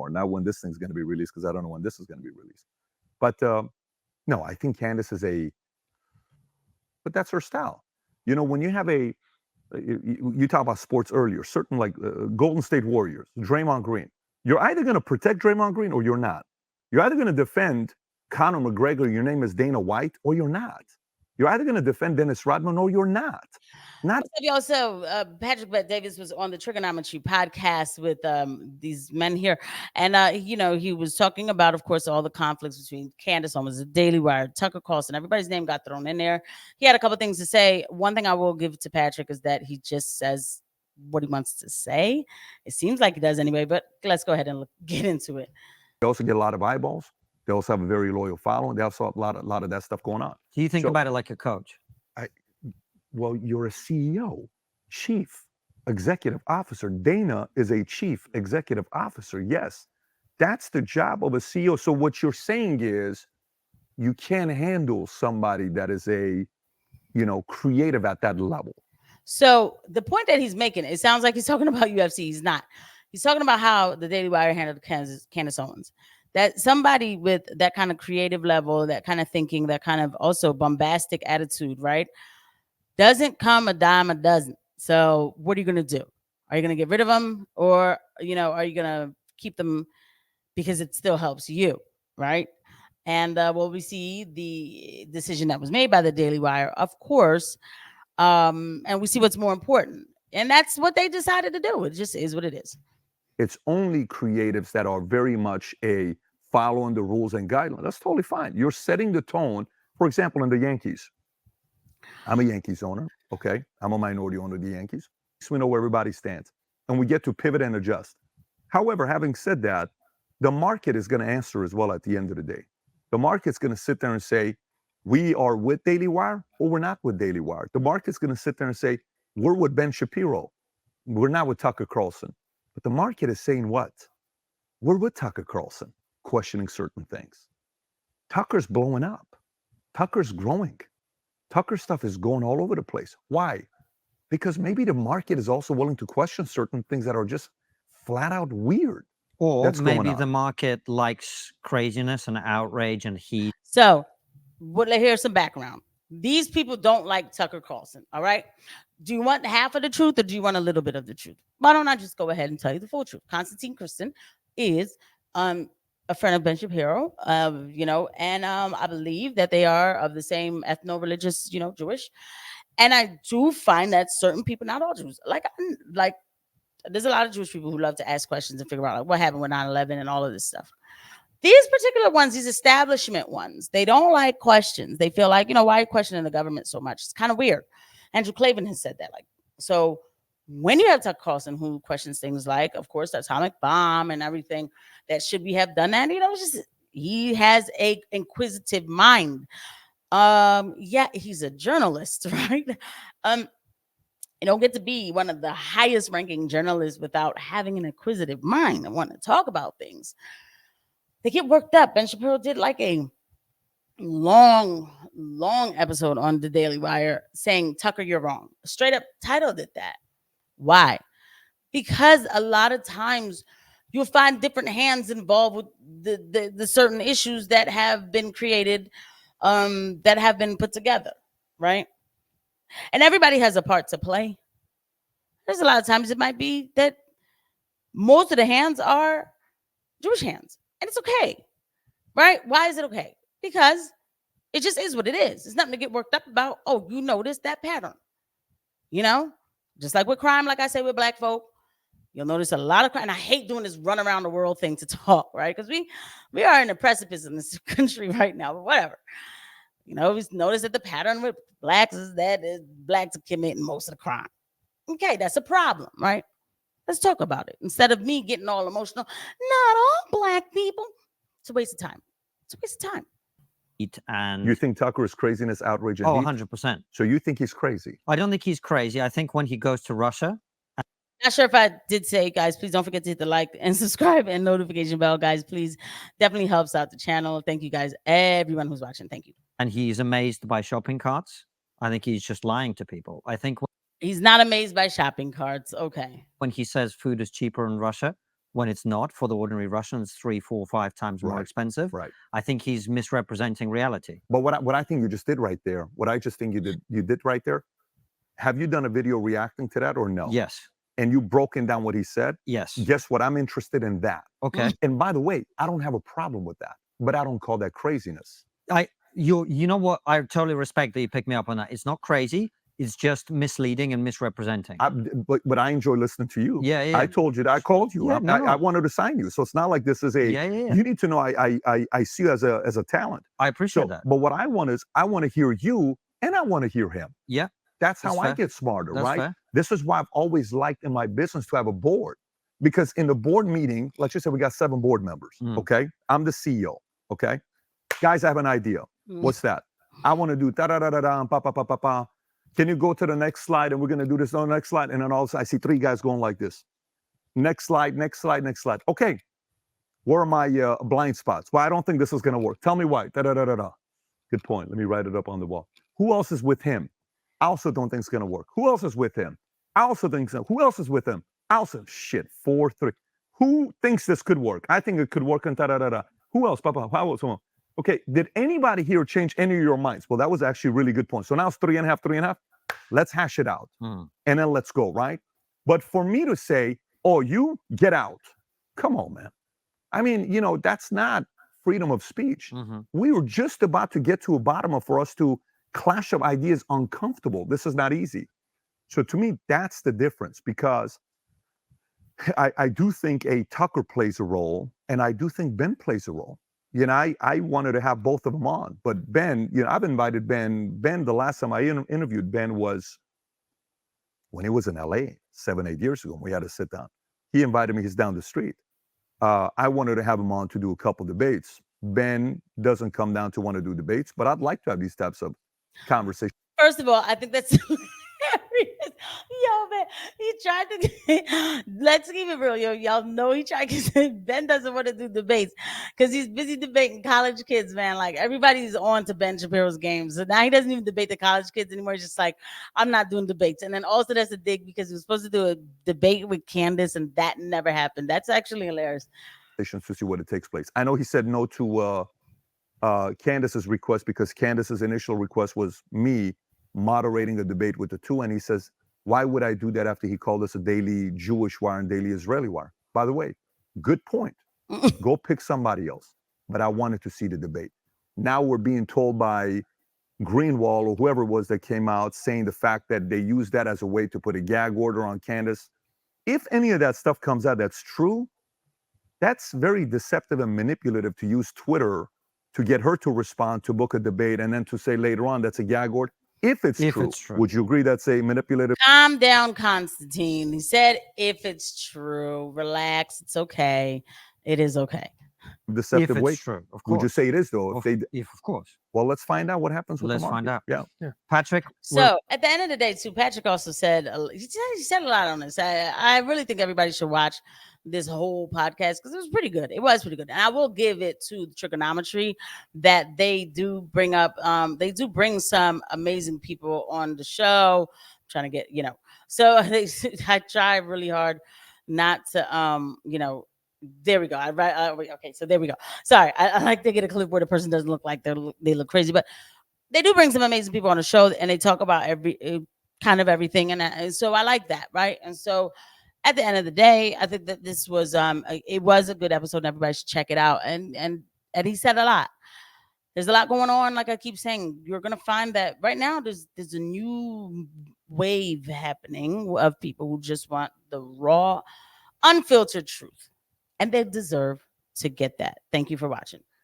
anymore. Not when this thing's going to be released, because I don't know when this is going to be released. But no, I think Candace is but that's her style. When you have you talk about sports earlier, certain like Golden State Warriors, Draymond Green. You're either going to protect Draymond Green or you're not. You're either going to defend Conor McGregor, your name is Dana White, or you're not. You're either going to defend Dennis Rodman or you're not. Also, Patrick Bet-Davis was on the Trigonometry podcast with these men here. And, he was talking about, of course, all the conflicts between Candace Owens, the Daily Wire, Tucker Carlson. Everybody's name got thrown in there. He had a couple things to say. One thing I will give to Patrick is that he just says what he wants to say. It seems like he does anyway, but let's go ahead and get into it. They also get a lot of eyeballs. They also have a very loyal following. They also have a lot of that stuff going on. Do you think about it like a coach? Well, you're a CEO, chief executive officer. Dana is a chief executive officer. Yes, that's the job of a CEO. So what you're saying is you can't handle somebody that is creative at that level. So the point that he's making, it sounds like he's talking about UFC. He's not. He's talking about how the Daily Wire handled Candace Owens. That somebody with that kind of creative level, that kind of thinking, that kind of also bombastic attitude, right? Doesn't come a dime a dozen. So what are you going to do? Are you going to get rid of them? Or, are you going to keep them because it still helps you, right? And we see the decision that was made by the Daily Wire, of course, and we see what's more important. And that's what they decided to do. It just is what it is. It's only creatives that are very much following the rules and guidelines. That's totally fine. You're setting the tone. For example, in the Yankees, I'm a Yankees owner, okay? I'm a minority owner of the Yankees. So we know where everybody stands, and we get to pivot and adjust. However, having said that, the market is going to answer as well at the end of the day. The market's going to sit there and say, we are with Daily Wire or we're not with Daily Wire. The market's going to sit there and say, we're with Ben Shapiro. We're not with Tucker Carlson. But the market is saying what? We're with Tucker Carlson, questioning certain things. Tucker's blowing up. Tucker's growing. Tucker stuff is going all over the place. Why? Because maybe the market is also willing to question certain things that are just flat out weird. Or maybe the market likes craziness and outrage and heat. So here's some background. These people don't like Tucker Carlson, all right? Do you want half of the truth or do you want a little bit of the truth? Why don't I just go ahead and tell you the full truth? Constantine Christen is a friend of Ben Shapiro, and I believe that they are of the same ethno-religious, Jewish. And I do find that certain people, not all Jews, like there's a lot of Jewish people who love to ask questions and figure out like what happened with 9/11 and all of this stuff. These particular ones, these establishment ones, they don't like questions. They feel like, why are you questioning the government so much? It's kind of weird. Andrew Klavan has said that. So when you have Tucker Carlson who questions things like, of course, the atomic bomb and everything, that should we have done that? He has a inquisitive mind. He's a journalist, right? You don't get to be one of the highest ranking journalists without having an inquisitive mind and want to talk about things. They get worked up. Ben Shapiro did like a long episode on the Daily Wire saying, Tucker, you're wrong. Straight up titled it that. Why? Because a lot of times you'll find different hands involved with the certain issues that have been created, that have been put together, right? And everybody has a part to play. There's a lot of times it might be that most of the hands are Jewish hands. And it's okay, right? Why is it okay? Because it just is what it is. It's nothing to get worked up about. Oh, you notice that pattern. Just like with crime, like I say with black folk, you'll notice a lot of crime. And I hate doing this run around the world thing to talk, right? Because we are in the precipice in this country right now, but whatever. We notice that the pattern with blacks is that blacks are committing most of the crime. Okay, that's a problem, right? Let's talk about it. Instead of me getting all emotional, not all black people. It's a waste of time. It's a waste of time. And you think Tucker is craziness, outrage, and heat? 100%. So you think he's crazy? I don't think he's crazy. I think when he goes to Russia. Not sure if I did say, guys, please don't forget to hit the like and subscribe and notification bell, guys. Please, definitely helps out the channel. Thank you, guys. Everyone who's watching, thank you. And he's amazed by shopping carts. I think he's just lying to people. I think he's not amazed by shopping carts. Okay. When he says food is cheaper in Russia, when it's not. For the ordinary Russian, it's 3, 4, 5 times more Right. expensive. Right. I think he's misrepresenting reality. But what I think you just did right there, what I just think you did right there, have you done a video reacting to that or no? Yes. And you broken down what he said? Yes. Guess what? I'm interested in that. Okay. And by the way, I don't have a problem with that, but I don't call that craziness. You know what? I totally respect that you picked me up on that. It's not crazy. It's just misleading and misrepresenting. But I enjoy listening to you. Yeah. I told you that I called you. Yeah, I wanted to sign you. So it's not like this is a. Yeah. You need to know I see you as a talent. I appreciate So, that. but what I want is I want to hear you and I want to hear him. Yeah. That's That's how I fair. get smarter, That's right? fair. This is why I've always liked in my business to have a board. Because in the board meeting, let's just say we got 7 board members. Okay. I'm the CEO. Okay. Guys, I have an idea. What's that? I want to do da da da da da pa pa pa pa pa. Can you go to the next slide? And we're going to do this on the next slide. And then all of a sudden I see 3 guys going like this. Next slide, next slide, next slide. Okay. Where are my blind spots? Well, I don't think this is going to work. Tell me why. Da da da da da. Good point. Let me write it up on the wall. Who else is with him? I also don't think it's going to work. Who else is with him? I also think so. Who else is with him? I also, shit, 4, 3. Who thinks this could work? I think it could work on da da da da. Who else? Papa, how else? Okay, did anybody here change any of your minds? Well, that was actually a really good point. So now it's 3.5, 3.5. Let's hash it out. And then let's go, right? But for me to say, oh, you get out. Come on, man. I mean, that's not freedom of speech. We were just about to get to a bottom of for us to clash of ideas uncomfortable. This is not easy. So to me, that's the difference, because I do think a Tucker plays a role, and I do think Ben plays a role. I wanted to have both of them on, but Ben, I've invited Ben. Ben, the last time I interviewed Ben was when he was in LA 7, 8 years ago. We had to sit down. He invited me. He's down the street. I wanted to have him on to do a couple debates. Ben doesn't come down to want to do debates, but I'd like to have these types of conversations. First of all, I think that's hilarious. Yo, man, he tried to. Let's keep it real, yo. Y'all know he tried to say Ben doesn't want to do debates because he's busy debating college kids, man. Like, everybody's on to Ben Shapiro's games. So now he doesn't even debate the college kids anymore. He's just like, I'm not doing debates. And then also that's a dig because he was supposed to do a debate with Candace, and that never happened. That's actually hilarious. To see what it takes place. I know he said no to Candace's request because Candace's initial request was me moderating a debate with the two, and he says, why would I do that after he called us a daily Jewish wire and daily Israeli wire? By the way, good point. Go pick somebody else. But I wanted to see the debate. Now we're being told by Greenwald or whoever it was that came out saying the fact that they used that as a way to put a gag order on Candace. If any of that stuff comes out that's true, that's very deceptive and manipulative to use Twitter to get her to respond, to book a debate, and then to say later on that's a gag order. If it's true, would you agree that's a manipulative? Calm down, Constantine. He said, if it's true, relax. It's okay. It is okay. Deceptive way. True, of course. Would you say it is, though? If of course. Well, let's find out what happens with Let's the market. find out. Yeah. Patrick. So at the end of the day, too, Patrick also said, he said a lot on this. I really think everybody should watch this whole podcast because it was pretty good. It was pretty good. And I will give it to the trigonometry that they do bring up. They do bring some amazing people on the show, trying to get, so I try really hard not to, there we go. Okay, so there we go. Sorry, I like to get a clip where the person doesn't look like they look crazy, but they do bring some amazing people on the show, and they talk about kind of everything, and so I like that, right? And so at the end of the day, I think that this was it was a good episode, and everybody should check it out. And he said a lot. There's a lot going on. Like I keep saying, you're gonna find that right now there's a new wave happening of people who just want the raw, unfiltered truth. And they deserve to get that. Thank you for watching.